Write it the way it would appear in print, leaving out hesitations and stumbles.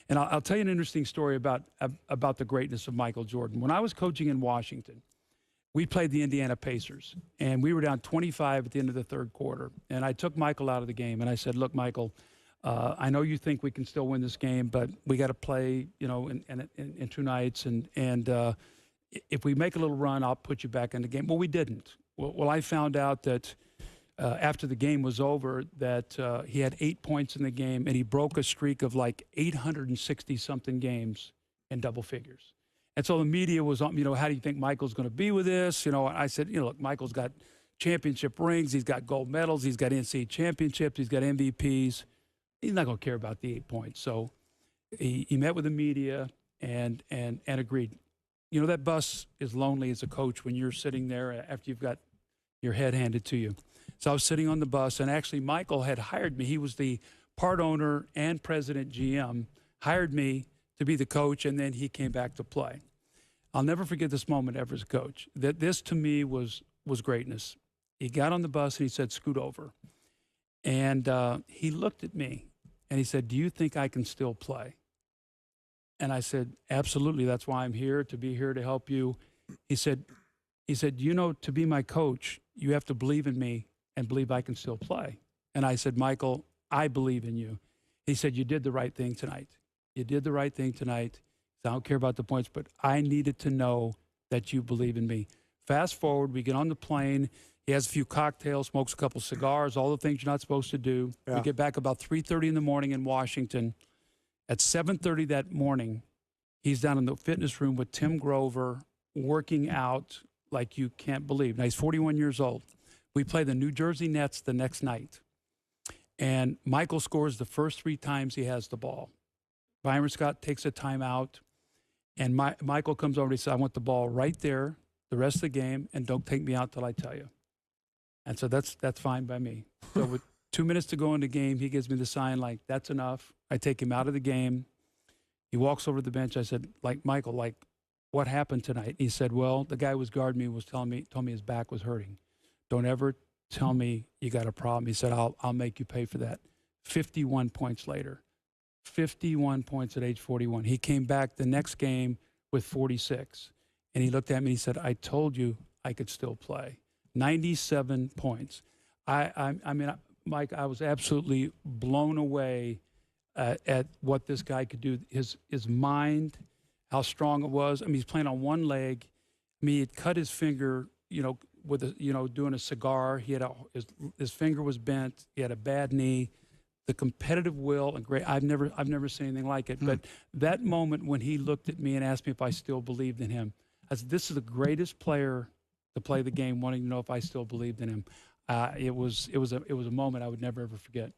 And I'll tell you an interesting story about the greatness of Michael Jordan. When I was coaching in Washington, we played the Indiana Pacers, and we were down 25 at the end of the third quarter. And I took Michael out of the game, and I said, "Look, Michael, I know you think we can still win this game, but we got to play, in 2 nights. And if we make a little run, I'll put you back in the game." Well, we didn't. Well, I found out that after the game was over that he had 8 points in the game, and he broke a streak of like 860-something games in double figures. And so the media was on, how do you think Michael's going to be with this? I said, look, Michael's got championship rings. He's got gold medals. He's got NCAA championships. He's got MVPs. He's not going to care about the 8 points. So he met with the media and agreed. That bus is lonely as a coach when you're sitting there after you've got your head handed to you. So I was sitting on the bus, and actually Michael had hired me. He was the part owner and president GM, hired me to be the coach, and then he came back to play. I'll never forget this moment ever as a coach. That this to me was greatness. He got on the bus and he said, "Scoot over." And he looked at me and he said, "Do you think I can still play?" And I said, "Absolutely. That's why I'm here, to be here to help you." He said, "To be my coach, you have to believe in me and believe I can still play." And I said, "Michael, I believe in you." He said, "You did the right thing tonight. You did the right thing tonight. I don't care about the points, but I needed to know that you believe in me." Fast forward, we get on the plane. He has a few cocktails, smokes a couple cigars, all the things you're not supposed to do. Yeah. We get back about 3:30 in the morning in Washington. At 7:30 that morning, he's down in the fitness room with Tim Grover, working out like you can't believe. Now, he's 41 years old. We play the New Jersey Nets the next night. And Michael scores the first 3 times he has the ball. Byron Scott takes a timeout. And Michael comes over and he says, "I want the ball right there the rest of the game, and don't take me out till I tell you." And so that's fine by me. So with 2 minutes to go in the game, he gives me the sign like, "That's enough." I take him out of the game. He walks over to the bench. I said, "Michael, what happened tonight?" He said, "Well, the guy who was guarding me told me his back was hurting. Don't ever tell me you got a problem." He said, I'll make you pay for that." 51 points later. 51 points at age 41. He came back the next game with 46. And he looked at me and he said, "I told you I could still play." 97 points. I mean, Mike, I was absolutely blown away at what this guy could do. His mind, how strong it was. I mean, he's playing on one leg. I mean, he'd cut his finger, with doing a cigar. He had his finger was bent. He had a bad knee. The competitive will and great. I've never seen anything like it. But that moment when he looked at me and asked me if I still believed in him, I said, "This is the greatest player to play the game, wanting to know if I still believed in him." It was a moment I would never ever forget.